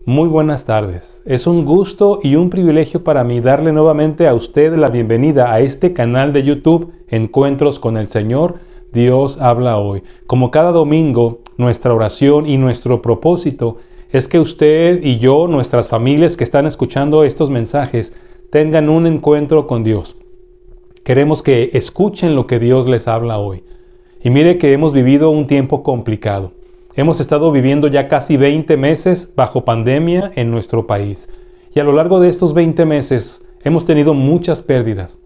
Muy buenas tardes. Es un gusto y un privilegio para mí darle nuevamente a usted la bienvenida a este canal de YouTube Encuentros con el Señor. Dios habla hoy. Como cada domingo, nuestra oración y nuestro propósito es que usted y yo, nuestras familias que están escuchando estos mensajes, tengan un encuentro con Dios. Queremos que escuchen lo que Dios les habla hoy. Y mire que hemos vivido un tiempo complicado. Hemos estado viviendo ya casi 20 meses bajo pandemia en nuestro país. Y a lo largo de estos 20 meses hemos tenido muchas pérdidas.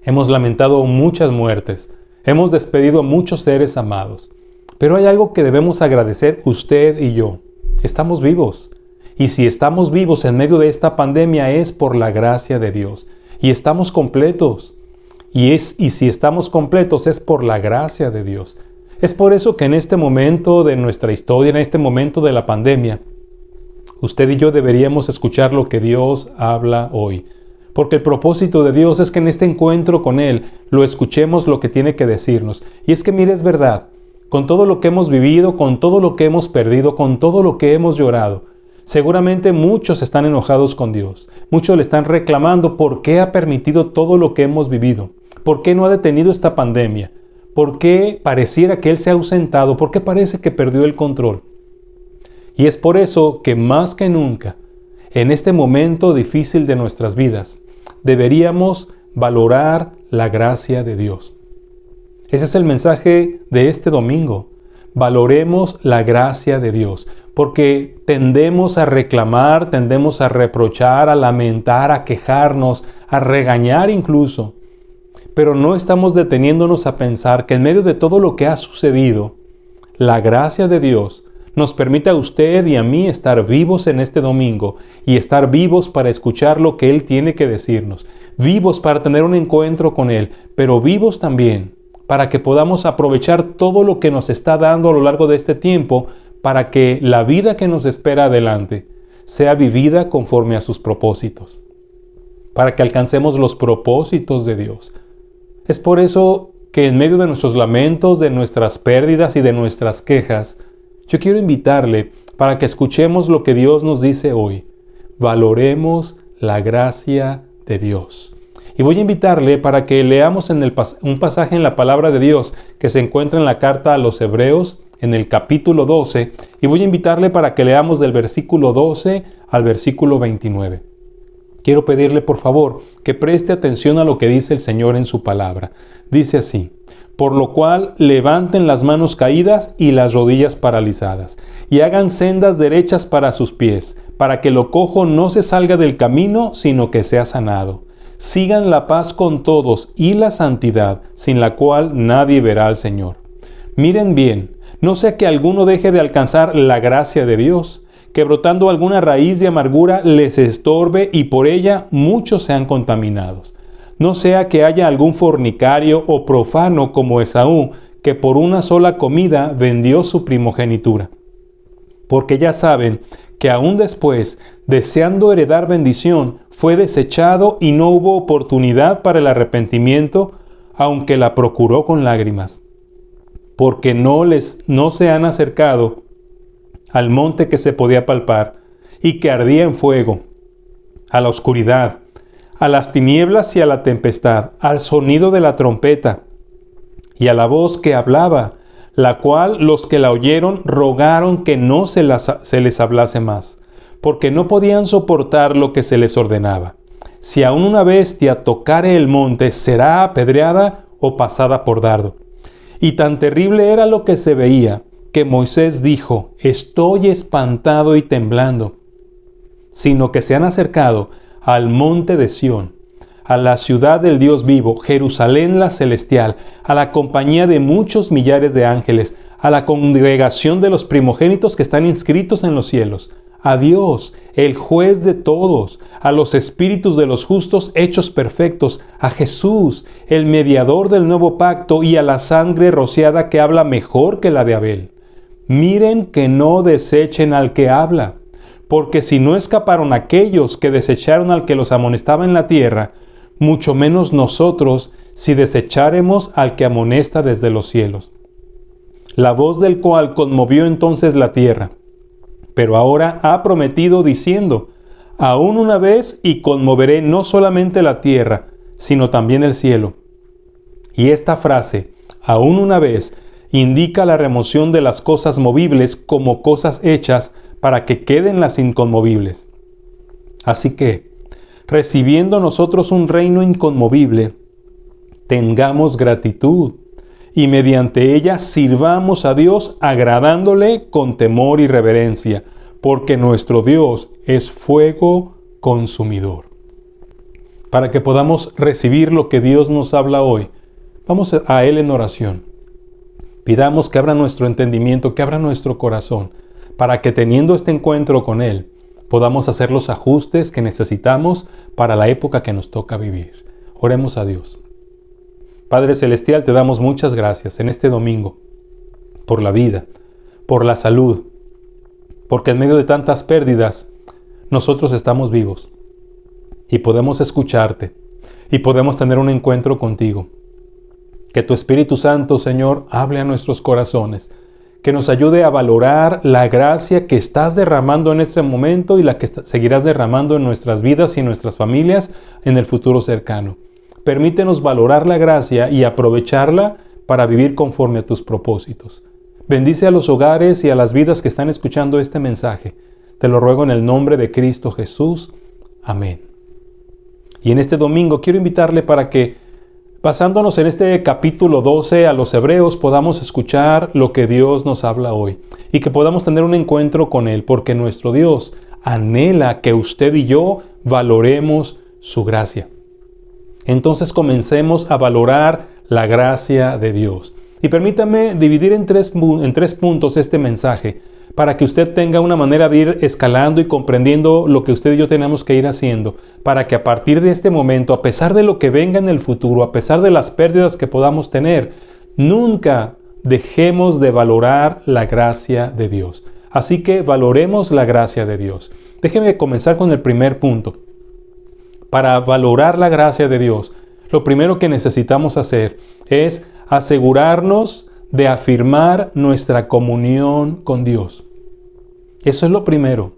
Hemos lamentado muchas muertes. Hemos despedido a muchos seres amados. Pero hay algo que debemos agradecer usted y yo. Estamos vivos. Y si estamos vivos en medio de esta pandemia es por la gracia de Dios. Y estamos completos. Y si estamos completos es por la gracia de Dios. Es por eso que en este momento de nuestra historia, en este momento de la pandemia, usted y yo deberíamos escuchar lo que Dios habla hoy. Porque el propósito de Dios es que en este encuentro con Él lo escuchemos lo que tiene que decirnos. Y es que mire, es verdad, con todo lo que hemos vivido, con todo lo que hemos perdido, con todo lo que hemos llorado, seguramente muchos están enojados con Dios. Muchos le están reclamando por qué ha permitido todo lo que hemos vivido. ¿Por qué no ha detenido esta pandemia? ¿Por qué pareciera que Él se ha ausentado? ¿Por qué parece que perdió el control? Y es por eso que más que nunca, en este momento difícil de nuestras vidas, deberíamos valorar la gracia de Dios. Ese es el mensaje de este domingo. Valoremos la gracia de Dios, porque tendemos a reclamar, tendemos a reprochar, a lamentar, a quejarnos, a regañar incluso. Pero no estamos deteniéndonos a pensar que en medio de todo lo que ha sucedido, la gracia de Dios nos permite a usted y a mí estar vivos en este domingo y estar vivos para escuchar lo que Él tiene que decirnos, vivos para tener un encuentro con Él, pero vivos también para que podamos aprovechar todo lo que nos está dando a lo largo de este tiempo para que la vida que nos espera adelante sea vivida conforme a sus propósitos, para que alcancemos los propósitos de Dios. Es por eso que en medio de nuestros lamentos, de nuestras pérdidas y de nuestras quejas, yo quiero invitarle para que escuchemos lo que Dios nos dice hoy. Valoremos la gracia de Dios. Y voy a invitarle para que leamos un pasaje en la palabra de Dios que se encuentra en la carta a los Hebreos, en el capítulo 12, y voy a invitarle para que leamos del versículo 12 al versículo 29. Quiero pedirle por favor que preste atención a lo que dice el Señor en su palabra. Dice así: por lo cual levanten las manos caídas y las rodillas paralizadas, y hagan sendas derechas para sus pies, para que lo cojo no se salga del camino, sino que sea sanado. Sigan la paz con todos y la santidad, sin la cual nadie verá al Señor. Miren bien, no sea que alguno deje de alcanzar la gracia de Dios, que brotando alguna raíz de amargura les estorbe y por ella muchos sean contaminados. No sea que haya algún fornicario o profano como Esaú, que por una sola comida vendió su primogenitura. Porque ya saben que aún después, deseando heredar bendición, fue desechado y no hubo oportunidad para el arrepentimiento, aunque la procuró con lágrimas. Porque no se han acercado al monte que se podía palpar y que ardía en fuego, a la oscuridad, a las tinieblas y a la tempestad, al sonido de la trompeta y a la voz que hablaba, la cual los que la oyeron rogaron que no se les hablase más, porque no podían soportar lo que se les ordenaba. Si aún una bestia tocare el monte, será apedreada o pasada por dardo. Y tan terrible era lo que se veía, que Moisés dijo: estoy espantado y temblando, sino que se han acercado al monte de Sión, a la ciudad del Dios vivo, Jerusalén la celestial, a la compañía de muchos millares de ángeles, a la congregación de los primogénitos que están inscritos en los cielos, a Dios, el juez de todos, a los espíritus de los justos hechos perfectos, a Jesús, el mediador del nuevo pacto, y a la sangre rociada que habla mejor que la de Abel. Miren que no desechen al que habla, porque si no escaparon aquellos que desecharon al que los amonestaba en la tierra, mucho menos nosotros si desecháremos al que amonesta desde los cielos. La voz del cual conmovió entonces la tierra, Pero ahora ha prometido diciendo: aún una vez y conmoveré no solamente la tierra, sino también el cielo. Y esta frase, aún una vez, indica la remoción de las cosas movibles como cosas hechas para que queden las inconmovibles. Así que, recibiendo nosotros un reino inconmovible, tengamos gratitud y mediante ella sirvamos a Dios agradándole con temor y reverencia, porque nuestro Dios es fuego consumidor. Para que podamos recibir lo que Dios nos habla hoy, vamos a Él en oración. Pidamos que abra nuestro entendimiento, que abra nuestro corazón, para que teniendo este encuentro con Él, podamos hacer los ajustes que necesitamos para la época que nos toca vivir. Oremos a Dios. Padre Celestial, te damos muchas gracias en este domingo por la vida, por la salud, porque en medio de tantas pérdidas, nosotros estamos vivos y podemos escucharte y podemos tener un encuentro contigo. Que tu Espíritu Santo, Señor, hable a nuestros corazones, que nos ayude a valorar la gracia que estás derramando en este momento y la que seguirás derramando en nuestras vidas y en nuestras familias en el futuro cercano. Permítenos valorar la gracia y aprovecharla para vivir conforme a tus propósitos. Bendice a los hogares y a las vidas que están escuchando este mensaje. Te lo ruego en el nombre de Cristo Jesús. Amén. Y en este domingo quiero invitarle para que, basándonos en este capítulo 12 a los Hebreos, podamos escuchar lo que Dios nos habla hoy y que podamos tener un encuentro con Él, porque nuestro Dios anhela que usted y yo valoremos su gracia. Entonces comencemos a valorar la gracia de Dios. Y permítame dividir en tres puntos este mensaje para que usted tenga una manera de ir escalando y comprendiendo lo que usted y yo tenemos que ir haciendo, para que a partir de este momento, a pesar de lo que venga en el futuro, a pesar de las pérdidas que podamos tener, nunca dejemos de valorar la gracia de Dios. Así que valoremos la gracia de Dios. Déjeme comenzar con el primer punto. Para valorar la gracia de Dios, lo primero que necesitamos hacer es asegurarnos de afirmar nuestra comunión con Dios. Eso es lo primero.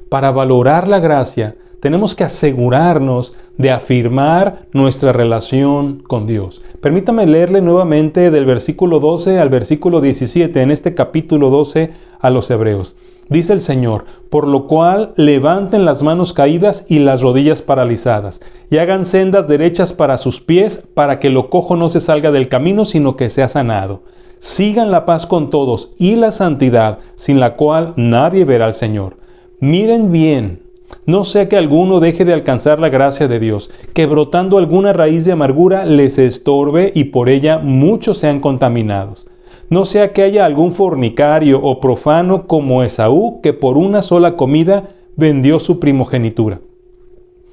Para valorar la gracia, tenemos que asegurarnos de afirmar nuestra relación con Dios. Permítame leerle nuevamente del versículo 12 al versículo 17 en este capítulo 12 a los Hebreos. Dice el Señor: por lo cual levanten las manos caídas y las rodillas paralizadas, y hagan sendas derechas para sus pies, para que lo cojo no se salga del camino, sino que sea sanado. Sigan la paz con todos y la santidad, sin la cual nadie verá al Señor. Miren bien, no sea que alguno deje de alcanzar la gracia de Dios, que brotando alguna raíz de amargura les estorbe y por ella muchos sean contaminados. No sea que haya algún fornicario o profano como Esaú, que por una sola comida vendió su primogenitura.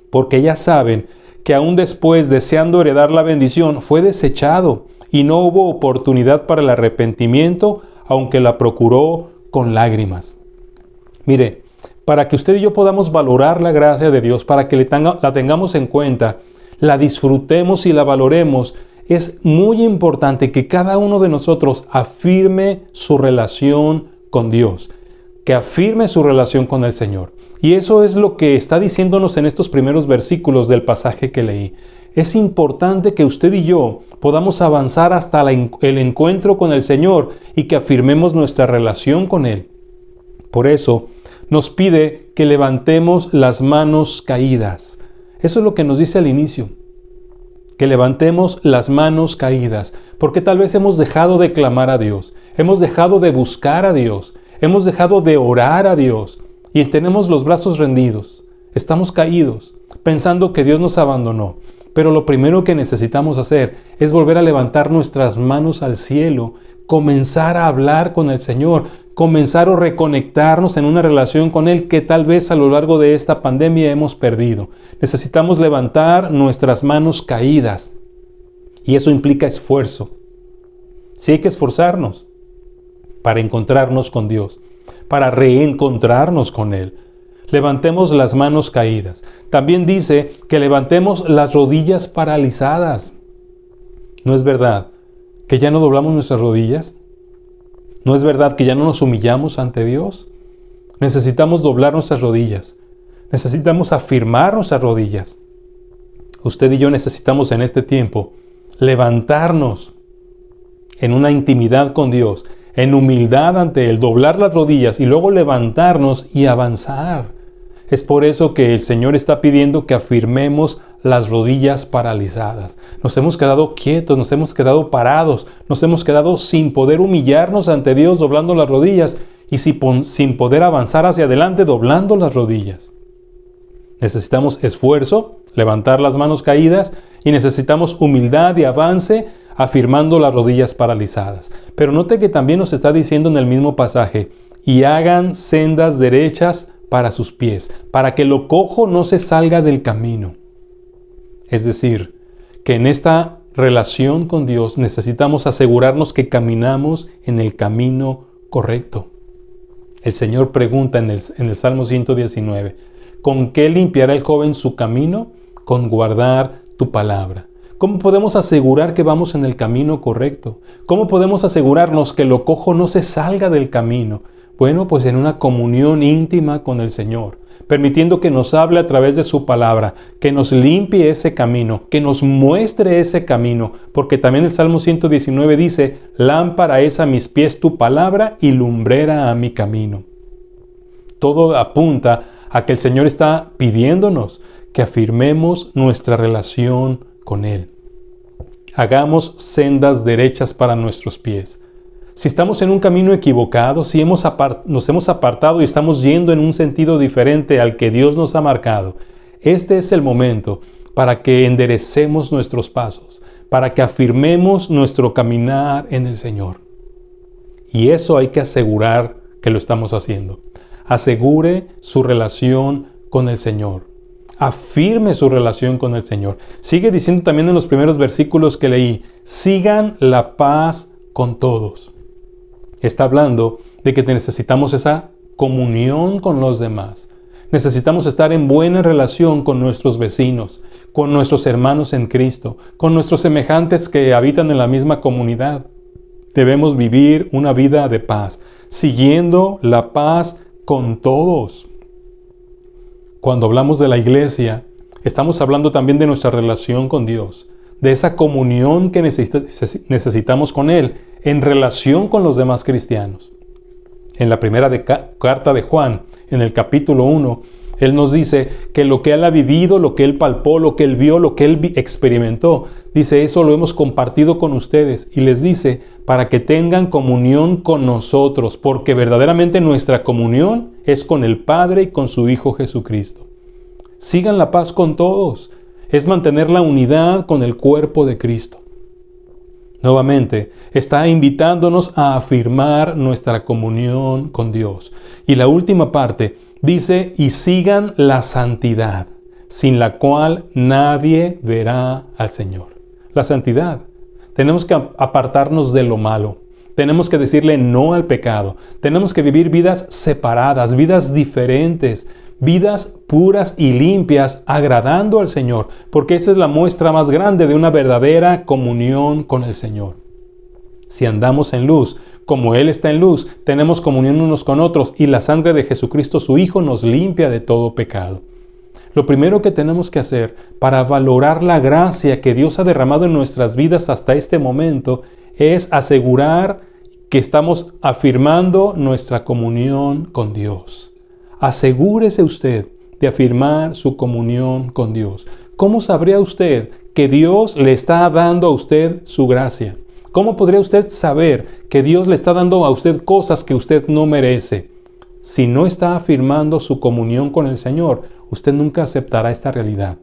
Porque ya saben que aún después, deseando heredar la bendición, fue desechado y no hubo oportunidad para el arrepentimiento, aunque la procuró con lágrimas. Mire, para que usted y yo podamos valorar la gracia de Dios, para que la tengamos en cuenta, la disfrutemos y la valoremos, es muy importante que cada uno de nosotros afirme su relación con Dios, que afirme su relación con el Señor. Y eso es lo que está diciéndonos en estos primeros versículos del pasaje que leí. Es importante que usted y yo podamos avanzar hasta el encuentro con el Señor y que afirmemos nuestra relación con Él. Por eso nos pide que levantemos las manos caídas. Eso es lo que nos dice al inicio. Que levantemos las manos caídas, porque tal vez hemos dejado de clamar a Dios, hemos dejado de buscar a Dios, hemos dejado de orar a Dios y tenemos los brazos rendidos, estamos caídos, pensando que Dios nos abandonó. Pero lo primero que necesitamos hacer es volver a levantar nuestras manos al cielo, comenzar a hablar con el Señor, comenzar a reconectarnos en una relación con Él que tal vez a lo largo de esta pandemia hemos perdido. Necesitamos levantar nuestras manos caídas y eso implica esfuerzo. Sí hay que esforzarnos para encontrarnos con Dios, para reencontrarnos con Él. Levantemos las manos caídas. También dice que levantemos las rodillas paralizadas. ¿No es verdad que ya no doblamos nuestras rodillas? ¿No es verdad que ya no nos humillamos ante Dios? Necesitamos doblar nuestras rodillas. Necesitamos afirmar nuestras rodillas. Usted y yo necesitamos en este tiempo levantarnos en una intimidad con Dios, en humildad ante Él, doblar las rodillas y luego levantarnos y avanzar. Es por eso que el Señor está pidiendo que afirmemos las rodillas paralizadas. Nos hemos quedado quietos, nos hemos quedado parados, nos hemos quedado sin poder humillarnos ante Dios doblando las rodillas y sin poder avanzar hacia adelante doblando las rodillas. Necesitamos esfuerzo, levantar las manos caídas, y necesitamos humildad y avance afirmando las rodillas paralizadas. Pero note que también nos está diciendo en el mismo pasaje, y hagan sendas derechas para sus pies, para que lo cojo no se salga del camino. Es decir, que en esta relación con Dios necesitamos asegurarnos que caminamos en el camino correcto. El Señor pregunta en el Salmo 119, ¿con qué limpiará el joven su camino? Con guardar tu palabra. ¿Cómo podemos asegurar que vamos en el camino correcto? ¿Cómo podemos asegurarnos que lo cojo no se salga del camino? Bueno, pues en una comunión íntima con el Señor, permitiendo que nos hable a través de su palabra, que nos limpie ese camino, que nos muestre ese camino, porque también el Salmo 119 dice, lámpara es a mis pies tu palabra y lumbrera a mi camino. Todo apunta a que el Señor está pidiéndonos que afirmemos nuestra relación con Él. Hagamos sendas derechas para nuestros pies. Si estamos en un camino equivocado, si nos hemos apartado y estamos yendo en un sentido diferente al que Dios nos ha marcado, este es el momento para que enderecemos nuestros pasos, para que afirmemos nuestro caminar en el Señor. Y eso hay que asegurar que lo estamos haciendo. Asegure su relación con el Señor. Afirme su relación con el Señor. Sigue diciendo también en los primeros versículos que leí, sigan la paz con todos. Está hablando de que necesitamos esa comunión con los demás. Necesitamos estar en buena relación con nuestros vecinos, con nuestros hermanos en Cristo, con nuestros semejantes que habitan en la misma comunidad. Debemos vivir una vida de paz, siguiendo la paz con todos. Cuando hablamos de la iglesia, estamos hablando también de nuestra relación con Dios, de esa comunión que necesitamos con Él en relación con los demás cristianos. En la primera carta de Juan, en el capítulo 1, Él nos dice que lo que Él ha vivido, lo que Él palpó, lo que Él vio, lo que Él experimentó, dice, eso lo hemos compartido con ustedes. Y les dice, para que tengan comunión con nosotros, porque verdaderamente nuestra comunión es con el Padre y con su Hijo Jesucristo. Sigan la paz con todos. Es mantener la unidad con el cuerpo de Cristo. Nuevamente, está invitándonos a afirmar nuestra comunión con Dios. Y la última parte dice, y sigan la santidad, sin la cual nadie verá al Señor. La santidad. Tenemos que apartarnos de lo malo. Tenemos que decirle no al pecado. Tenemos que vivir vidas separadas, vidas diferentes, vidas puras y limpias, agradando al Señor, porque esa es la muestra más grande de una verdadera comunión con el Señor. Si andamos en luz, como Él está en luz, tenemos comunión unos con otros y la sangre de Jesucristo, su Hijo, nos limpia de todo pecado. Lo primero que tenemos que hacer para valorar la gracia que Dios ha derramado en nuestras vidas hasta este momento es asegurar que estamos afirmando nuestra comunión con Dios. Asegúrese usted de afirmar su comunión con Dios. ¿Cómo sabría usted que Dios le está dando a usted su gracia? ¿Cómo podría usted saber que Dios le está dando a usted cosas que usted no merece? Si no está afirmando su comunión con el Señor, usted nunca aceptará esta realidad.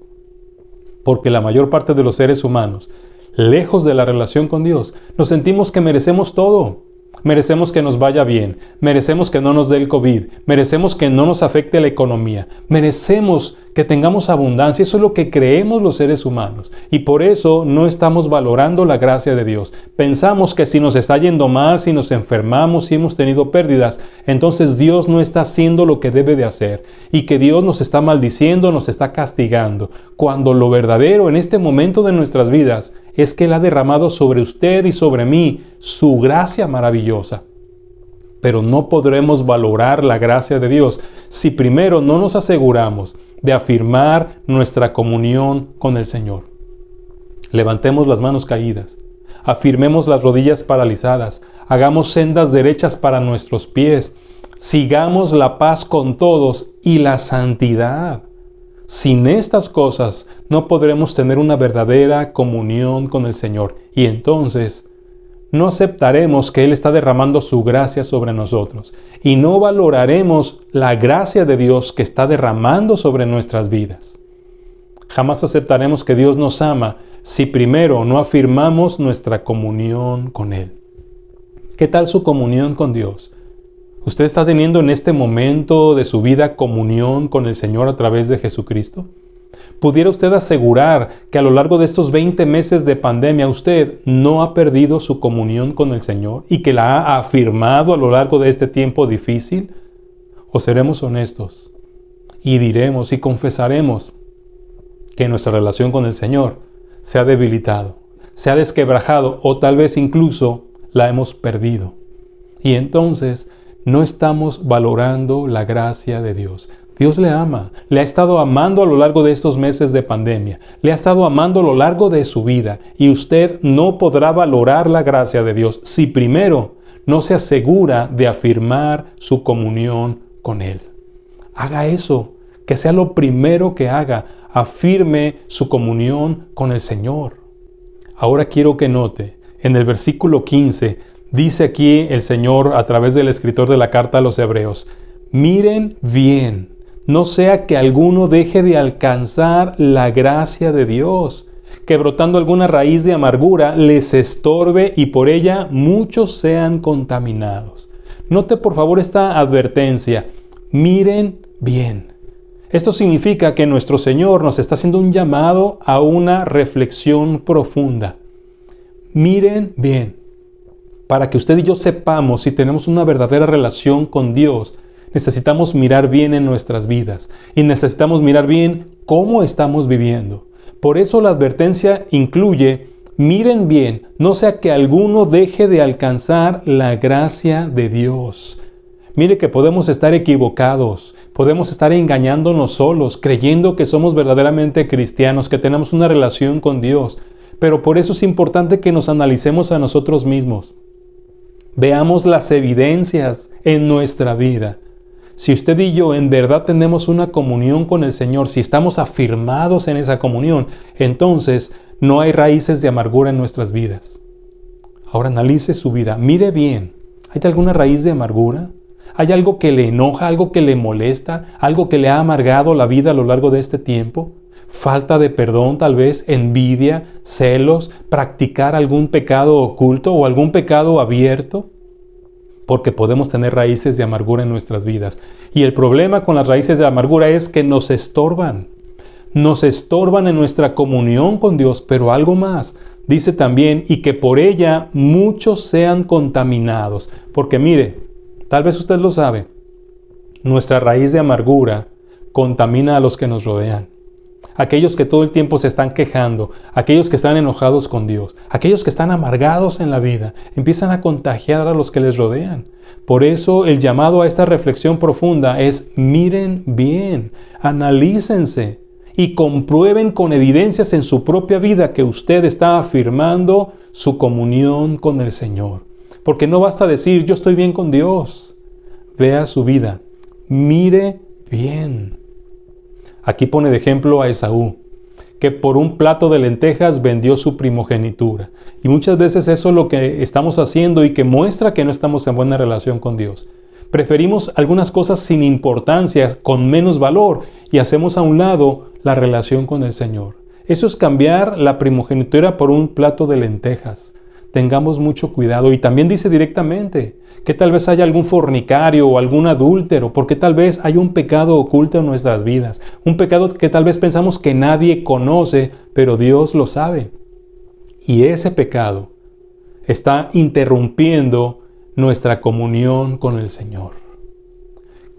Porque la mayor parte de los seres humanos, lejos de la relación con Dios, nos sentimos que merecemos todo. Merecemos que nos vaya bien, merecemos que no nos dé el COVID, merecemos que no nos afecte la economía, merecemos que tengamos abundancia. Eso es lo que creemos los seres humanos y por eso no estamos valorando la gracia de Dios. Pensamos que si nos está yendo mal, si nos enfermamos, si hemos tenido pérdidas, entonces Dios no está haciendo lo que debe de hacer y que Dios nos está maldiciendo, nos está castigando, cuando lo verdadero en este momento de nuestras vidas es que Él ha derramado sobre usted y sobre mí su gracia maravillosa. Pero no podremos valorar la gracia de Dios si primero no nos aseguramos de afirmar nuestra comunión con el Señor. Levantemos las manos caídas, afirmemos las rodillas paralizadas, hagamos sendas derechas para nuestros pies, sigamos la paz con todos y la santidad. Sin estas cosas no podremos tener una verdadera comunión con el Señor y entonces no aceptaremos que Él está derramando su gracia sobre nosotros y no valoraremos la gracia de Dios que está derramando sobre nuestras vidas. Jamás aceptaremos que Dios nos ama si primero no afirmamos nuestra comunión con Él. ¿Qué tal su comunión con Dios? ¿Usted está teniendo en este momento de su vida comunión con el Señor a través de Jesucristo? ¿Pudiera usted asegurar que a lo largo de estos 20 meses de pandemia usted no ha perdido su comunión con el Señor y que la ha afirmado a lo largo de este tiempo difícil? ¿O seremos honestos y diremos y confesaremos que nuestra relación con el Señor se ha debilitado, se ha desquebrajado o tal vez incluso la hemos perdido? Y entonces no estamos valorando la gracia de Dios. Dios le ama, le ha estado amando a lo largo de estos meses de pandemia, le ha estado amando a lo largo de su vida y usted no podrá valorar la gracia de Dios si primero no se asegura de afirmar su comunión con Él. Haga eso, que sea lo primero que haga, afirme su comunión con el Señor. Ahora quiero que note, en el versículo 15, dice aquí el Señor a través del escritor de la carta a los Hebreos, miren bien, no sea que alguno deje de alcanzar la gracia de Dios, que brotando alguna raíz de amargura les estorbe y por ella muchos sean contaminados. Note por favor esta advertencia, miren bien. Esto significa que nuestro Señor nos está haciendo un llamado a una reflexión profunda. Miren bien, para que usted y yo sepamos si tenemos una verdadera relación con Dios, necesitamos mirar bien en nuestras vidas y necesitamos mirar bien cómo estamos viviendo. Por eso la advertencia incluye, miren bien, no sea que alguno deje de alcanzar la gracia de Dios. Mire que podemos estar equivocados, podemos estar engañándonos solos, creyendo que somos verdaderamente cristianos, que tenemos una relación con Dios. Pero por eso es importante que nos analicemos a nosotros mismos. Veamos las evidencias en nuestra vida. Si usted y yo en verdad tenemos una comunión con el Señor, si estamos afirmados en esa comunión, entonces no hay raíces de amargura en nuestras vidas. Ahora analice su vida, mire bien, ¿hay alguna raíz de amargura? ¿Hay algo que le enoja, algo que le molesta, algo que le ha amargado la vida a lo largo de este tiempo? Falta de perdón, tal vez, envidia, celos, practicar algún pecado oculto o algún pecado abierto. Porque podemos tener raíces de amargura en nuestras vidas. Y el problema con las raíces de amargura es que nos estorban. Nos estorban en nuestra comunión con Dios, pero algo más. Dice también, y que por ella muchos sean contaminados. Porque mire, tal vez usted lo sabe, nuestra raíz de amargura contamina a los que nos rodean. Aquellos que todo el tiempo se están quejando, aquellos que están enojados con Dios, aquellos que están amargados en la vida, empiezan a contagiar a los que les rodean. Por eso el llamado a esta reflexión profunda es miren bien, analícense y comprueben con evidencias en su propia vida que usted está afirmando su comunión con el Señor. Porque no basta decir yo estoy bien con Dios. Vea su vida, mire bien. Aquí pone de ejemplo a Esaú, que por un plato de lentejas vendió su primogenitura. Y muchas veces eso es lo que estamos haciendo y que muestra que no estamos en buena relación con Dios. Preferimos algunas cosas sin importancia, con menos valor, y hacemos a un lado la relación con el Señor. Eso es cambiar la primogenitura por un plato de lentejas. Tengamos mucho cuidado. Y también dice directamente que tal vez haya algún fornicario o algún adúltero, porque tal vez hay un pecado oculto en nuestras vidas. Un pecado que tal vez pensamos que nadie conoce, pero Dios lo sabe. Y ese pecado está interrumpiendo nuestra comunión con el Señor.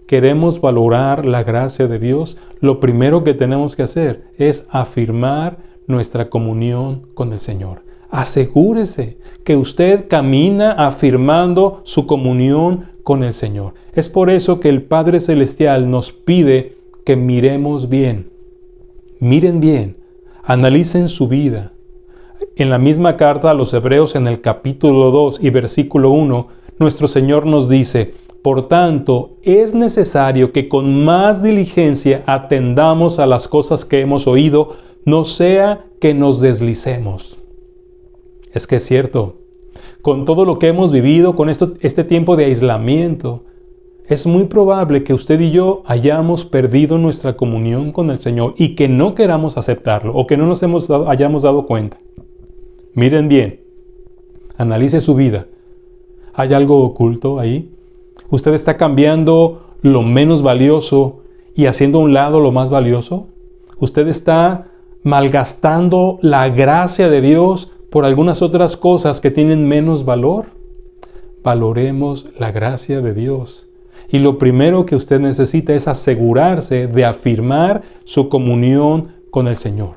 Queremos valorar la gracia de Dios, lo primero que tenemos que hacer es afirmar nuestra comunión con el Señor. Asegúrese que usted camina afirmando su comunión con el Señor. Es por eso que el Padre Celestial nos pide que miremos bien. Miren bien, analicen su vida. En la misma carta a los Hebreos, en el capítulo 2 y versículo 1, nuestro Señor nos dice: por tanto, es necesario que con más diligencia atendamos a las cosas que hemos oído, no sea que nos deslicemos. Es que es cierto, con todo lo que hemos vivido, con este tiempo de aislamiento, es muy probable que usted y yo hayamos perdido nuestra comunión con el Señor y que no queramos aceptarlo o que no nos hayamos dado cuenta. Miren bien, analice su vida. ¿Hay algo oculto ahí? ¿Usted está cambiando lo menos valioso y haciendo a un lado lo más valioso? ¿Usted está malgastando la gracia de Dios por algunas otras cosas que tienen menos valor? Valoremos la gracia de Dios. Y lo primero que usted necesita es asegurarse de afirmar su comunión con el Señor.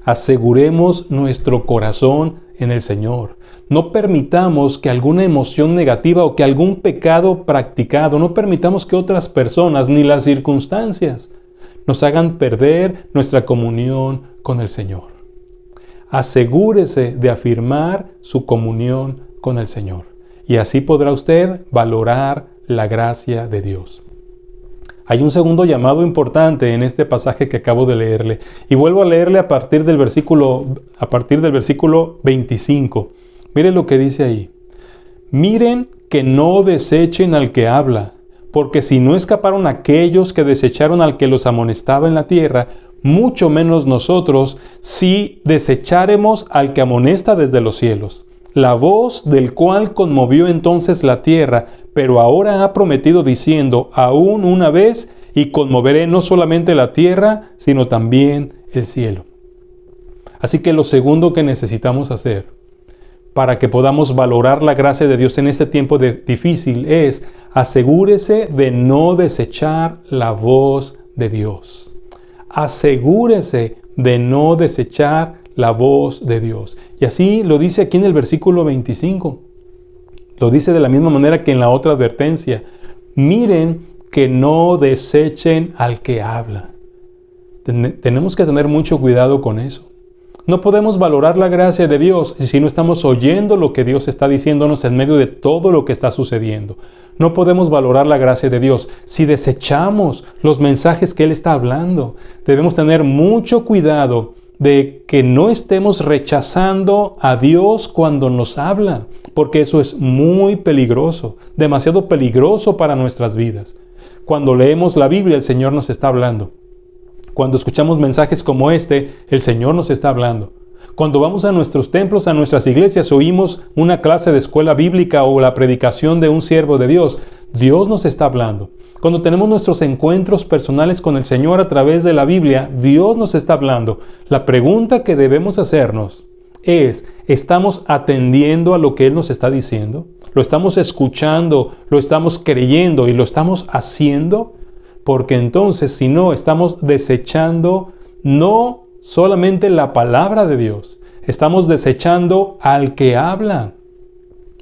Aseguremos nuestro corazón en el Señor. No permitamos que alguna emoción negativa o que algún pecado practicado, no permitamos que otras personas ni las circunstancias nos hagan perder nuestra comunión con el Señor. Asegúrese de afirmar su comunión con el Señor. Y así podrá usted valorar la gracia de Dios. Hay un segundo llamado importante en este pasaje que acabo de leerle. Y vuelvo a leerle a partir del versículo 25. Mire lo que dice ahí. Miren que no desechen al que habla, porque si no escaparon aquellos que desecharon al que los amonestaba en la tierra, mucho menos nosotros si desecháremos al que amonesta desde los cielos. La voz del cual conmovió entonces la tierra, pero ahora ha prometido diciendo, aún una vez, y conmoveré no solamente la tierra, sino también el cielo. Así que lo segundo que necesitamos hacer para que podamos valorar la gracia de Dios en este tiempo difícil es asegúrese de no desechar la voz de Dios. Asegúrese de no desechar la voz de Dios. Y así lo dice aquí en el versículo 25. Lo dice de la misma manera que en la otra advertencia. Miren que no desechen al que habla. Tenemos que tener mucho cuidado con eso. No podemos valorar la gracia de Dios si no estamos oyendo lo que Dios está diciéndonos en medio de todo lo que está sucediendo. No podemos valorar la gracia de Dios si desechamos los mensajes que Él está hablando. Debemos tener mucho cuidado de que no estemos rechazando a Dios cuando nos habla, porque eso es muy peligroso, demasiado peligroso para nuestras vidas. Cuando leemos la Biblia, el Señor nos está hablando. Cuando escuchamos mensajes como este, el Señor nos está hablando. Cuando vamos a nuestros templos, a nuestras iglesias, oímos una clase de escuela bíblica o la predicación de un siervo de Dios, Dios nos está hablando. Cuando tenemos nuestros encuentros personales con el Señor a través de la Biblia, Dios nos está hablando. La pregunta que debemos hacernos es, ¿estamos atendiendo a lo que Él nos está diciendo? ¿Lo estamos escuchando, lo estamos creyendo y lo estamos haciendo? Porque entonces, si no, estamos desechando no solamente la palabra de Dios, estamos desechando al que habla,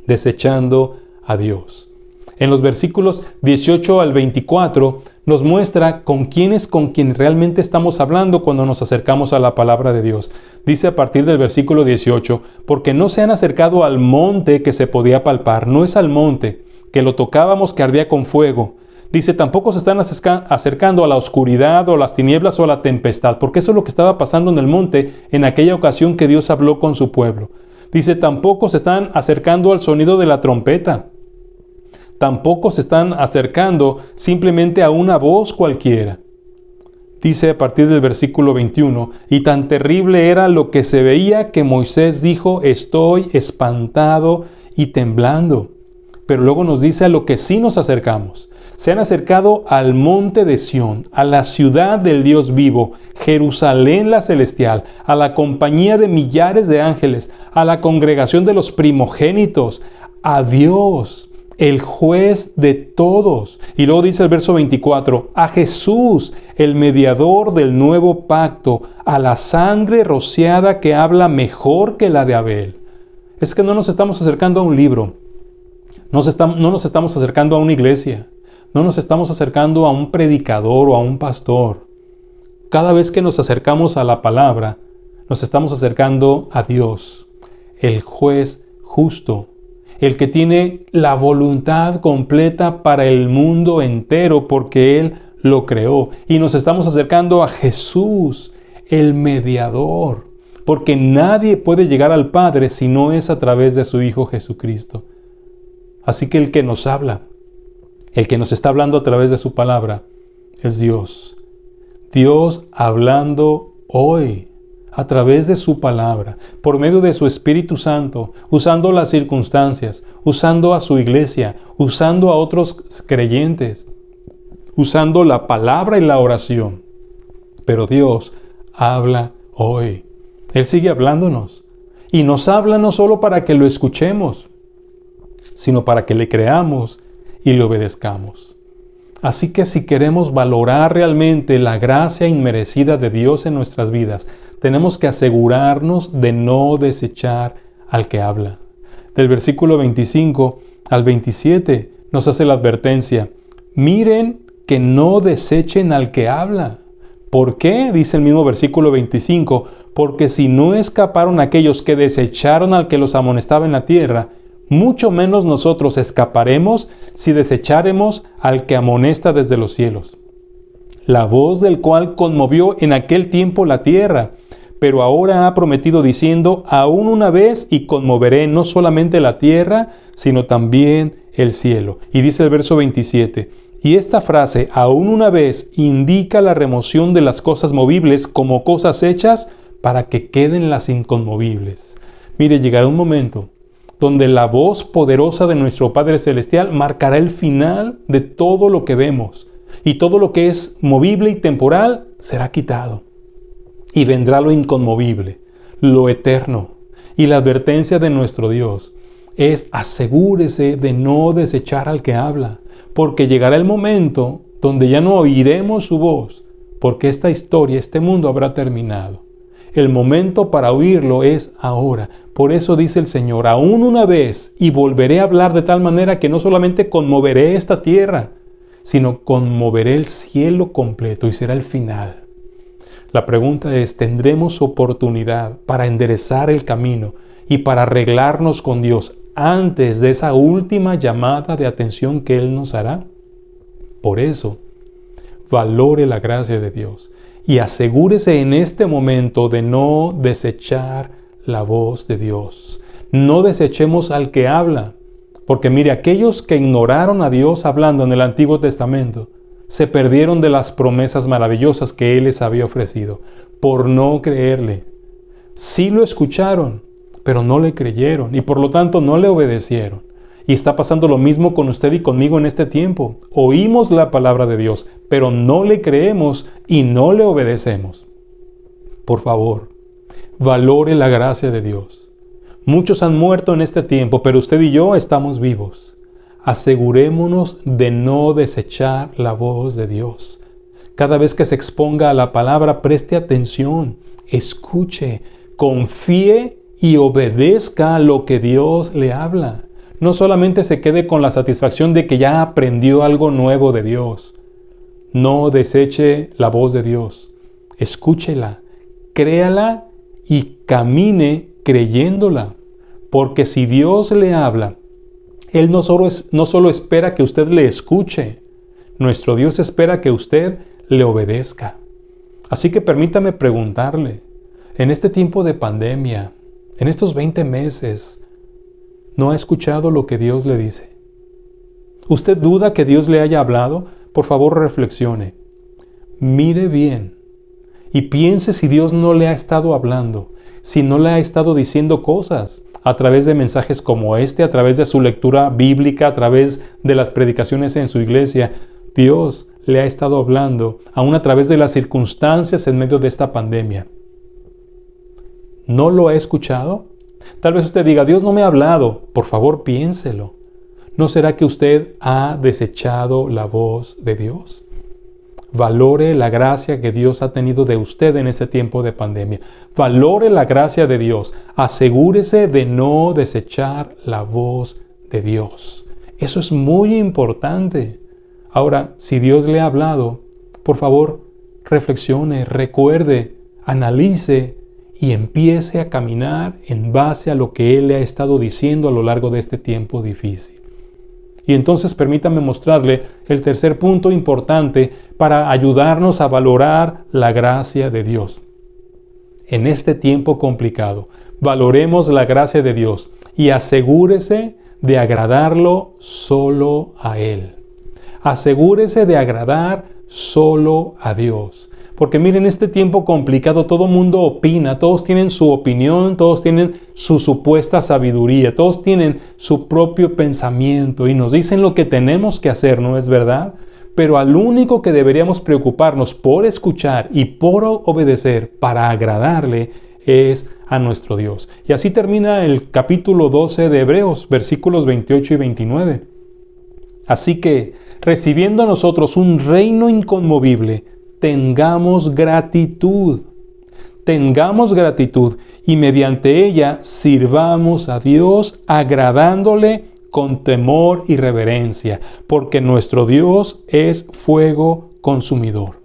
desechando a Dios. En los versículos 18 al 24 nos muestra con quien realmente estamos hablando cuando nos acercamos a la palabra de Dios. Dice a partir del versículo 18, porque no se han acercado al monte que se podía palpar, no es al monte, que lo tocábamos que ardía con fuego. Dice, tampoco se están acercando a la oscuridad o a las tinieblas o a la tempestad, porque eso es lo que estaba pasando en el monte en aquella ocasión que Dios habló con su pueblo. Dice, tampoco se están acercando al sonido de la trompeta. Tampoco se están acercando simplemente a una voz cualquiera. Dice a partir del versículo 21, y tan terrible era lo que se veía que Moisés dijo, estoy espantado y temblando. Pero luego nos dice a lo que sí nos acercamos. Se han acercado al monte de Sión, a la ciudad del Dios vivo, Jerusalén la celestial, a la compañía de millares de ángeles, a la congregación de los primogénitos, a Dios el juez de todos. Y luego dice el verso 24, a Jesús, el mediador del nuevo pacto, a la sangre rociada que habla mejor que la de Abel. Es que no nos estamos acercando a un libro, no nos estamos acercando a una iglesia, no nos estamos acercando a un predicador o a un pastor. Cada vez que nos acercamos a la palabra, nos estamos acercando a Dios, el juez justo, el que tiene la voluntad completa para el mundo entero porque Él lo creó. Y nos estamos acercando a Jesús, el mediador, porque nadie puede llegar al Padre si no es a través de su Hijo Jesucristo. Así que el que nos habla, el que nos está hablando a través de su palabra, es Dios. Dios hablando hoy a través de su palabra, por medio de su Espíritu Santo, usando las circunstancias, usando a su iglesia, usando a otros creyentes, usando la palabra y la oración. Pero Dios habla hoy. Él sigue hablándonos. Y nos habla no solo para que lo escuchemos, sino para que le creamos y le obedezcamos. Así que si queremos valorar realmente la gracia inmerecida de Dios en nuestras vidas, tenemos que asegurarnos de no desechar al que habla. Del versículo 25 al 27 nos hace la advertencia: miren que no desechen al que habla. ¿Por qué? Dice el mismo versículo 25, porque si no escaparon aquellos que desecharon al que los amonestaba en la tierra, mucho menos nosotros escaparemos si desecharemos al que amonesta desde los cielos. La voz del cual conmovió en aquel tiempo la tierra, pero ahora ha prometido diciendo, aún una vez y conmoveré no solamente la tierra, sino también el cielo. Y dice el verso 27, y esta frase, aún una vez, indica la remoción de las cosas movibles como cosas hechas para que queden las inconmovibles. Mire, llegará un momento donde la voz poderosa de nuestro Padre Celestial marcará el final de todo lo que vemos, y todo lo que es movible y temporal será quitado. Y vendrá lo inconmovible, lo eterno. Y la advertencia de nuestro Dios es: asegúrese de no desechar al que habla, porque llegará el momento donde ya no oiremos su voz, porque esta historia, este mundo habrá terminado. El momento para oírlo es ahora. Por eso dice el Señor, aún una vez, y volveré a hablar de tal manera que no solamente conmoveré esta tierra, sino conmoveré el cielo completo, y será el final. La pregunta es, ¿tendremos oportunidad para enderezar el camino y para arreglarnos con Dios antes de esa última llamada de atención que Él nos hará? Por eso, valore la gracia de Dios y asegúrese en este momento de no desechar la voz de Dios. No desechemos al que habla, porque mire, aquellos que ignoraron a Dios hablando en el Antiguo Testamento, se perdieron de las promesas maravillosas que Él les había ofrecido, por no creerle. Sí lo escucharon, pero no le creyeron, y por lo tanto no le obedecieron. Y está pasando lo mismo con usted y conmigo en este tiempo. Oímos la palabra de Dios, pero no le creemos y no le obedecemos. Por favor, valore la gracia de Dios. Muchos han muerto en este tiempo, pero usted y yo estamos vivos. Asegurémonos de no desechar la voz de Dios. Cada vez que se exponga a la palabra, preste atención, escuche, confíe y obedezca lo que Dios le habla. No solamente se quede con la satisfacción de que ya aprendió algo nuevo de Dios. No deseche la voz de Dios. Escúchela, créala y camine creyéndola. Porque si Dios le habla, Él no solo espera que usted le escuche. Nuestro Dios espera que usted le obedezca. Así que permítame preguntarle, en este tiempo de pandemia, en estos 20 meses, ¿no ha escuchado lo que Dios le dice? ¿Usted duda que Dios le haya hablado? Por favor, reflexione. Mire bien y piense si Dios no le ha estado hablando, si no le ha estado diciendo cosas a través de mensajes como este, a través de su lectura bíblica, a través de las predicaciones en su iglesia. Dios le ha estado hablando, aún a través de las circunstancias en medio de esta pandemia. ¿No lo ha escuchado? Tal vez usted diga, Dios no me ha hablado. Por favor, piénselo. ¿No será que usted ha desechado la voz de Dios? Valore la gracia que Dios ha tenido de usted en este tiempo de pandemia. Valore la gracia de Dios. Asegúrese de no desechar la voz de Dios. Eso es muy importante. Ahora, si Dios le ha hablado, por favor, reflexione, recuerde, analice y empiece a caminar en base a lo que Él le ha estado diciendo a lo largo de este tiempo difícil. Y entonces permítame mostrarle el tercer punto importante para ayudarnos a valorar la gracia de Dios. En este tiempo complicado, valoremos la gracia de Dios y asegúrese de agradarlo solo a Él. Asegúrese de agradar solo a Dios. Porque miren, este tiempo complicado, todo mundo opina, todos tienen su opinión, todos tienen su supuesta sabiduría, todos tienen su propio pensamiento y nos dicen lo que tenemos que hacer, ¿no es verdad? Pero al único que deberíamos preocuparnos por escuchar y por obedecer para agradarle es a nuestro Dios. Y así termina el capítulo 12 de Hebreos, versículos 28 y 29. Así que, recibiendo a nosotros un reino inconmovible, tengamos gratitud y mediante ella sirvamos a Dios agradándole con temor y reverencia, porque nuestro Dios es fuego consumidor.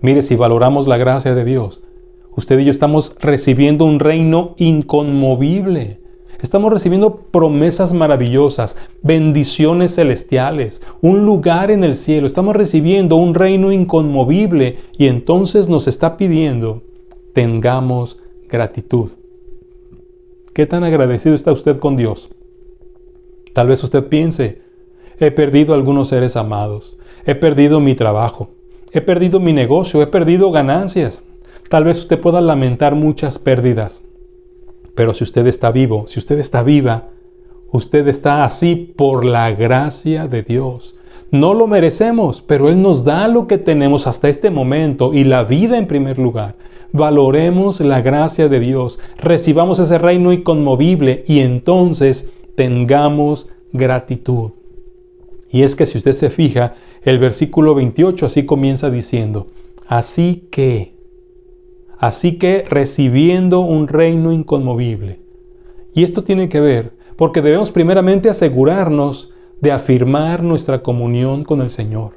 Mire, si valoramos la gracia de Dios, usted y yo estamos recibiendo un reino inconmovible. Estamos recibiendo promesas maravillosas, bendiciones celestiales, un lugar en el cielo. Estamos recibiendo un reino inconmovible y entonces nos está pidiendo, tengamos gratitud. ¿Qué tan agradecido está usted con Dios? Tal vez usted piense, he perdido algunos seres amados, he perdido mi trabajo, he perdido mi negocio, he perdido ganancias. Tal vez usted pueda lamentar muchas pérdidas. Pero si usted está vivo, si usted está viva, usted está así por la gracia de Dios. No lo merecemos, pero Él nos da lo que tenemos hasta este momento y la vida en primer lugar. Valoremos la gracia de Dios, recibamos ese reino inconmovible y entonces tengamos gratitud. Y es que si usted se fija, el versículo 28 así comienza diciendo, así que recibiendo un reino inconmovible. Y esto tiene que ver, porque debemos primeramente asegurarnos de afirmar nuestra comunión con el Señor.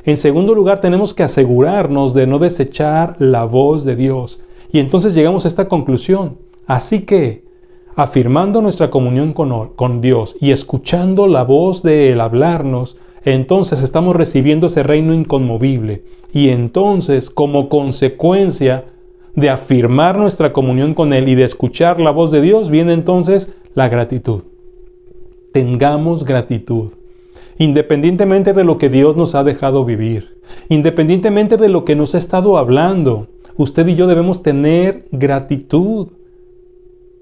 En segundo lugar, tenemos que asegurarnos de no desechar la voz de Dios. Y entonces llegamos a esta conclusión. Así que, afirmando nuestra comunión con Dios y escuchando la voz de Él hablarnos, entonces estamos recibiendo ese reino inconmovible. Y entonces, como consecuencia de afirmar nuestra comunión con Él y de escuchar la voz de Dios, viene entonces la gratitud. Tengamos gratitud. Independientemente de lo que Dios nos ha dejado vivir, independientemente de lo que nos ha estado hablando, usted y yo debemos tener gratitud.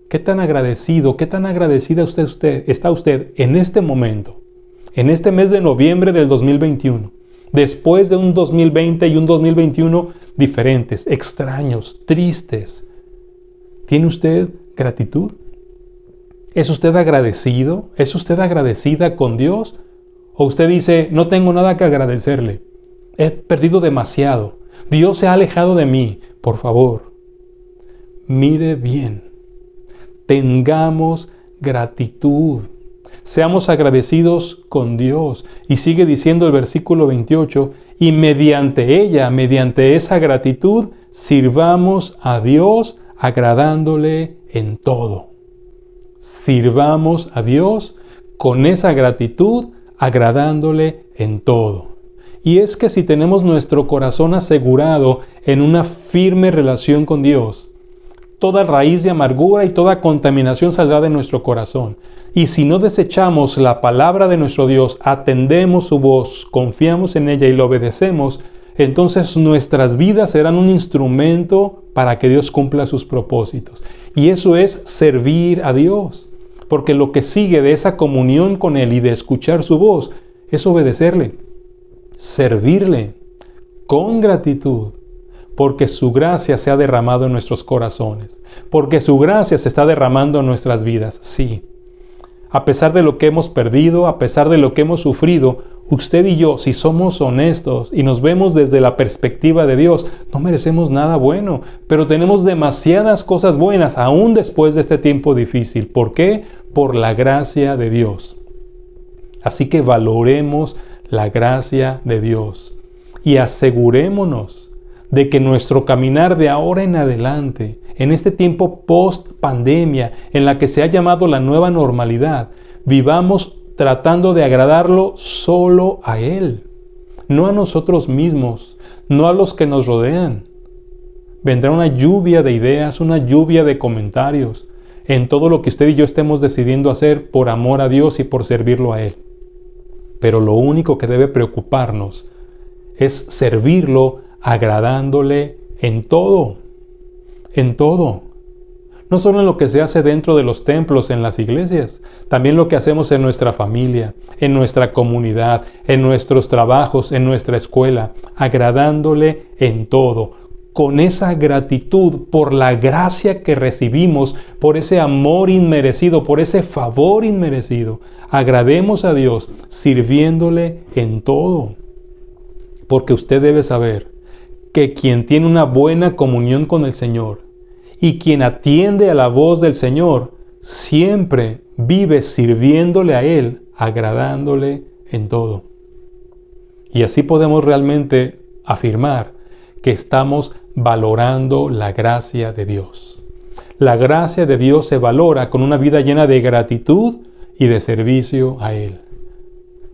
¿Qué tan agradecido, qué tan agradecida está usted en este momento, en este mes de noviembre del 2021? Después de un 2020 y un 2021 diferentes, extraños, tristes. ¿Tiene usted gratitud? ¿Es usted agradecido? ¿Es usted agradecida con Dios? ¿O usted dice, no tengo nada que agradecerle? He perdido demasiado. Dios se ha alejado de mí. Por favor, mire bien. Tengamos gratitud. Seamos agradecidos con Dios. Y sigue diciendo el versículo 28, y mediante ella, mediante esa gratitud, sirvamos a Dios agradándole en todo. Sirvamos a Dios con esa gratitud agradándole en todo. Y es que si tenemos nuestro corazón asegurado en una firme relación con Dios, toda raíz de amargura y toda contaminación saldrá de nuestro corazón. Y si no desechamos la palabra de nuestro Dios, atendemos su voz, confiamos en ella y la obedecemos, entonces nuestras vidas serán un instrumento para que Dios cumpla sus propósitos. Y eso es servir a Dios. Porque lo que sigue de esa comunión con Él y de escuchar su voz es obedecerle, servirle con gratitud. Porque su gracia se ha derramado en nuestros corazones. Porque su gracia se está derramando en nuestras vidas. Sí. A pesar de lo que hemos perdido, a pesar de lo que hemos sufrido, usted y yo, si somos honestos y nos vemos desde la perspectiva de Dios, no merecemos nada bueno, pero tenemos demasiadas cosas buenas aún después de este tiempo difícil. ¿Por qué? Por la gracia de Dios. Así que valoremos la gracia de Dios y asegurémonos de que nuestro caminar de ahora en adelante, en este tiempo post pandemia, en la que se ha llamado la nueva normalidad, vivamos tratando de agradarlo solo a Él, no a nosotros mismos, no a los que nos rodean. Vendrá una lluvia de ideas, una lluvia de comentarios en todo lo que usted y yo estemos decidiendo hacer por amor a Dios y por servirlo a Él. Pero lo único que debe preocuparnos es servirlo agradándole en todo, en todo. No solo en lo que se hace dentro de los templos, en las iglesias, también lo que hacemos en nuestra familia, en nuestra comunidad, en nuestros trabajos, en nuestra escuela, agradándole en todo, con esa gratitud por la gracia que recibimos, por ese amor inmerecido, por ese favor inmerecido. Agrademos a Dios sirviéndole en todo. Porque usted debe saber que quien tiene una buena comunión con el Señor y quien atiende a la voz del Señor, siempre vive sirviéndole a Él, agradándole en todo. Y así podemos realmente afirmar que estamos valorando la gracia de Dios. La gracia de Dios se valora con una vida llena de gratitud y de servicio a Él.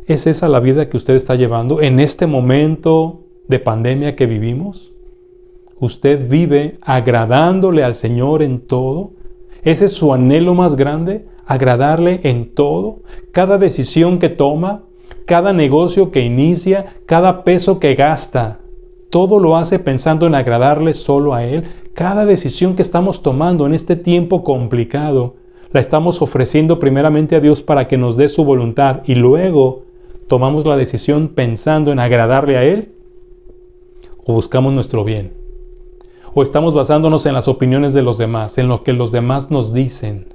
¿Es esa la vida que usted está llevando en este momento de pandemia que vivimos? ¿Usted vive agradándole al Señor en todo? ¿Ese es su anhelo más grande? ¿Agradarle en todo? Cada decisión que toma, cada negocio que inicia, cada peso que gasta, todo lo hace pensando en agradarle solo a Él. Cada decisión que estamos tomando en este tiempo complicado, la estamos ofreciendo primeramente a Dios para que nos dé su voluntad y luego tomamos la decisión pensando en agradarle a Él, o buscamos nuestro bien, o estamos basándonos en las opiniones de los demás, en lo que los demás nos dicen.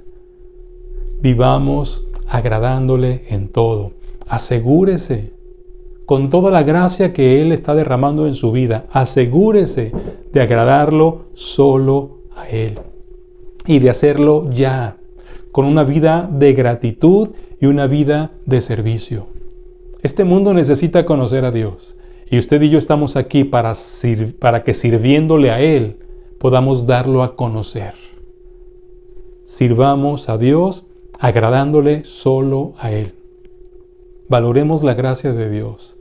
Vivamos agradándole en todo. Asegúrese, con toda la gracia que Él está derramando en su vida, asegúrese de agradarlo solo a Él y de hacerlo ya, con una vida de gratitud y una vida de servicio. Este mundo necesita conocer a Dios y usted y yo estamos aquí para que sirviéndole a Él podamos darlo a conocer. Sirvamos a Dios agradándole solo a Él. Valoremos la gracia de Dios.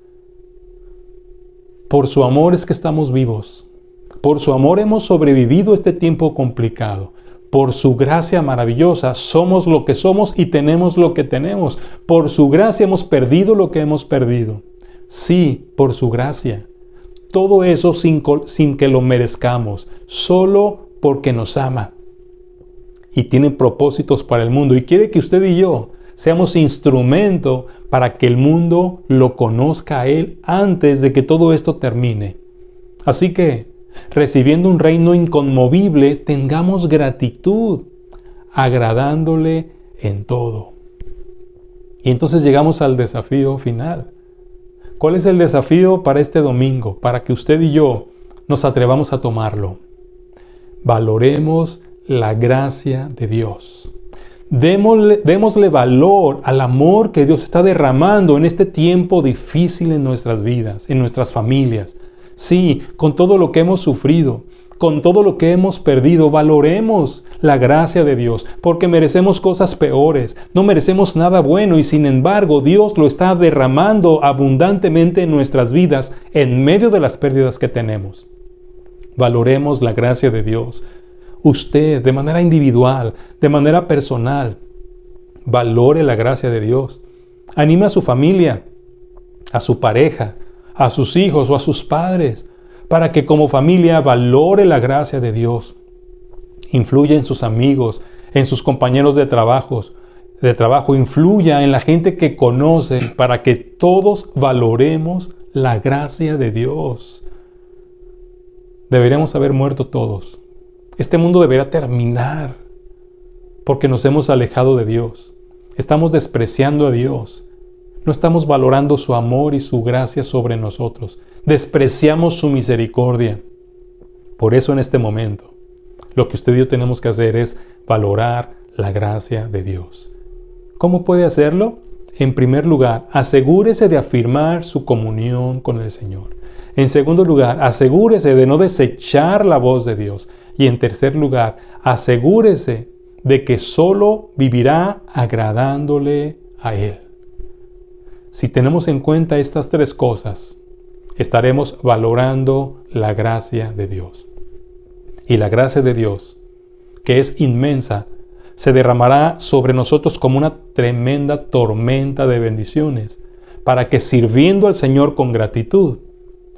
Por su amor es que estamos vivos. Por su amor hemos sobrevivido este tiempo complicado. Por su gracia maravillosa somos lo que somos y tenemos lo que tenemos. Por su gracia hemos perdido lo que hemos perdido. Sí, por su gracia. Todo eso sin que lo merezcamos, solo porque nos ama. Y tiene propósitos para el mundo y quiere que usted y yo seamos instrumento para que el mundo lo conozca a Él antes de que todo esto termine. Así que, recibiendo un reino inconmovible, tengamos gratitud, agradándole en todo. Y entonces llegamos al desafío final. ¿Cuál es el desafío para este domingo? Para que usted y yo nos atrevamos a tomarlo. Valoremos la gracia de Dios. Démosle valor al amor que Dios está derramando en este tiempo difícil en nuestras vidas, en nuestras familias. Sí, con todo lo que hemos sufrido, con todo lo que hemos perdido, valoremos la gracia de Dios, porque merecemos cosas peores, no merecemos nada bueno y sin embargo Dios lo está derramando abundantemente en nuestras vidas en medio de las pérdidas que tenemos. Valoremos la gracia de Dios. Usted, de manera individual, de manera personal, valore la gracia de Dios. Anime a su familia, a su pareja, a sus hijos o a sus padres, para que como familia valore la gracia de Dios. Influya en sus amigos, en sus compañeros de trabajo, influya en la gente que conoce, para que todos valoremos la gracia de Dios. Deberíamos haber muerto todos. Este mundo debería terminar porque nos hemos alejado de Dios. estamos despreciando a Dios. No estamos valorando su amor y su gracia sobre nosotros. Despreciamos su misericordia. Por eso en este momento, lo que usted y yo tenemos que hacer es valorar la gracia de Dios. ¿Cómo puede hacerlo? En primer lugar, asegúrese de afirmar su comunión con el Señor. En segundo lugar, asegúrese de no desechar la voz de Dios. Y en tercer lugar, asegúrese de que solo vivirá agradándole a Él. Si tenemos en cuenta estas tres cosas, estaremos valorando la gracia de Dios. Y la gracia de Dios, que es inmensa, se derramará sobre nosotros como una tremenda tormenta de bendiciones, para que sirviendo al Señor con gratitud,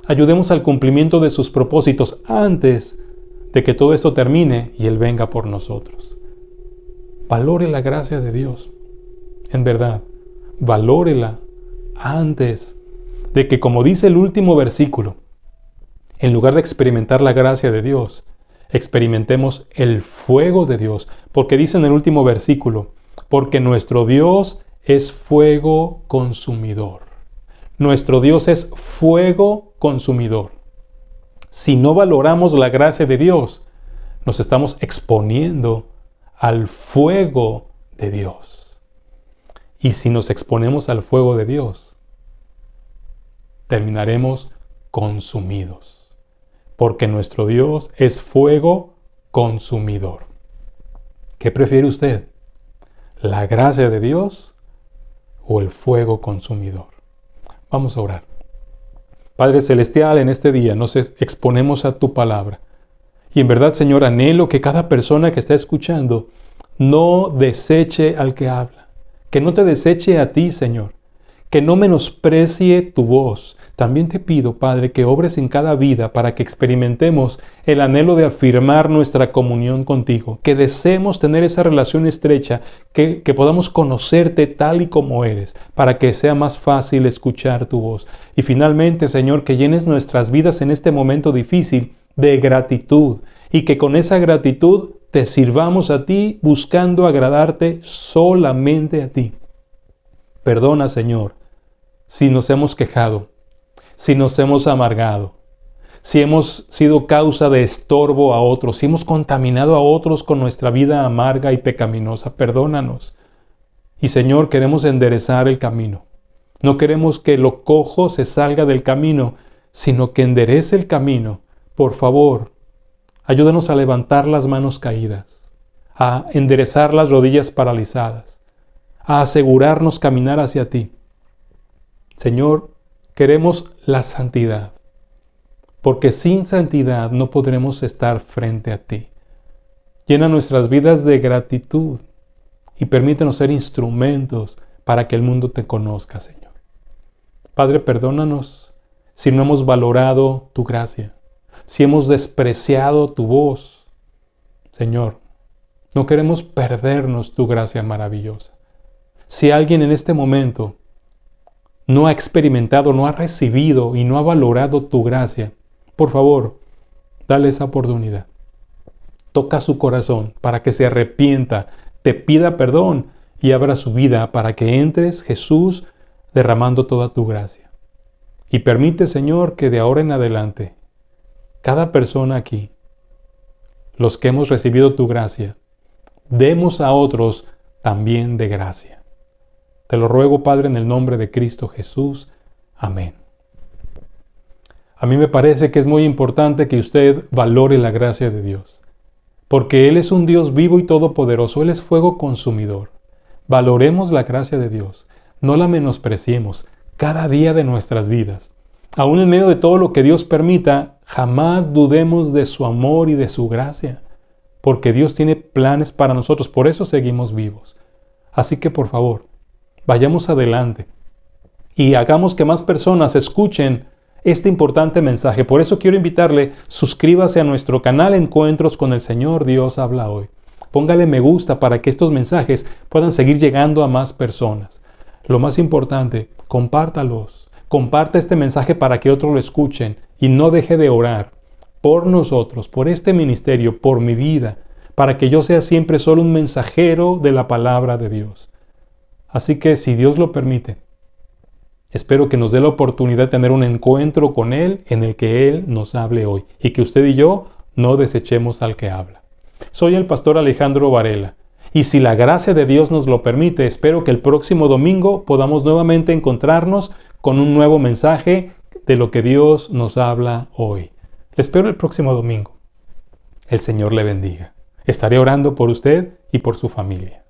ayudemos al cumplimiento de sus propósitos antes de que todo esto termine y Él venga por nosotros. Valore la gracia de Dios. En verdad, valórela antes de que, como dice el último versículo, en lugar de experimentar la gracia de Dios, experimentemos el fuego de Dios. Porque dice en el último versículo, porque nuestro Dios es fuego consumidor. Nuestro Dios es fuego consumidor. Si no valoramos la gracia de Dios, nos estamos exponiendo al fuego de Dios. Y si nos exponemos al fuego de Dios, terminaremos consumidos. Porque nuestro Dios es fuego consumidor. ¿Qué prefiere usted? ¿La gracia de Dios o el fuego consumidor? Vamos a orar. Padre Celestial, en este día nos exponemos a tu palabra. Y en verdad, Señor, anhelo que cada persona que está escuchando no deseche al que habla. Que no te deseche a ti, Señor. Que no menosprecie tu voz. También te pido, Padre, que obres en cada vida para que experimentemos el anhelo de afirmar nuestra comunión contigo. Que deseemos tener esa relación estrecha, que podamos conocerte tal y como eres, para que sea más fácil escuchar tu voz. Y finalmente, Señor, que llenes nuestras vidas en este momento difícil de gratitud, y que con esa gratitud te sirvamos a ti, buscando agradarte solamente a ti. Perdona, Señor, si nos hemos quejado, si nos hemos amargado, si hemos sido causa de estorbo a otros, si hemos contaminado a otros con nuestra vida amarga y pecaminosa. Perdónanos. Y Señor, queremos enderezar el camino. No queremos que lo cojo se salga del camino, sino que enderece el camino. Por favor, ayúdanos a levantar las manos caídas, a enderezar las rodillas paralizadas, a asegurarnos caminar hacia ti. Señor, queremos la santidad, porque sin santidad no podremos estar frente a ti. Llena nuestras vidas de gratitud y permítenos ser instrumentos para que el mundo te conozca, Señor. Padre, perdónanos si no hemos valorado tu gracia, si hemos despreciado tu voz. Señor, no queremos perdernos tu gracia maravillosa. Si alguien en este momento no ha experimentado, no ha recibido y no ha valorado tu gracia, por favor, dale esa oportunidad. Toca su corazón para que se arrepienta, te pida perdón y abra su vida para que entres, Jesús, derramando toda tu gracia. Y permite, Señor, que de ahora en adelante, cada persona aquí, los que hemos recibido tu gracia, demos a otros también de gracia. Te lo ruego, Padre, en el nombre de Cristo Jesús. Amén. A mí me parece que es muy importante que usted valore la gracia de Dios, porque Él es un Dios vivo y todopoderoso. Él es fuego consumidor. Valoremos la gracia de Dios. No la menospreciemos cada día de nuestras vidas. Aún en medio de todo lo que Dios permita, jamás dudemos de su amor y de su gracia, porque Dios tiene planes para nosotros. Por eso seguimos vivos. Así que, por favor, vayamos adelante y hagamos que más personas escuchen este importante mensaje. Por eso quiero invitarle, suscríbase a nuestro canal Encuentros con el Señor Dios Habla Hoy. Póngale me gusta para que estos mensajes puedan seguir llegando a más personas. Lo más importante, compártalos. Comparte este mensaje para que otros lo escuchen y no deje de orar por nosotros, por este ministerio, por mi vida, para que yo sea siempre solo un mensajero de la palabra de Dios. Así que si Dios lo permite, espero que nos dé la oportunidad de tener un encuentro con Él en el que Él nos hable hoy y que usted y yo no desechemos al que habla. Soy el pastor Alejandro Varela y si la gracia de Dios nos lo permite, espero que el próximo domingo podamos nuevamente encontrarnos con un nuevo mensaje de lo que Dios nos habla hoy. Le espero el próximo domingo. El Señor le bendiga. Estaré orando por usted y por su familia.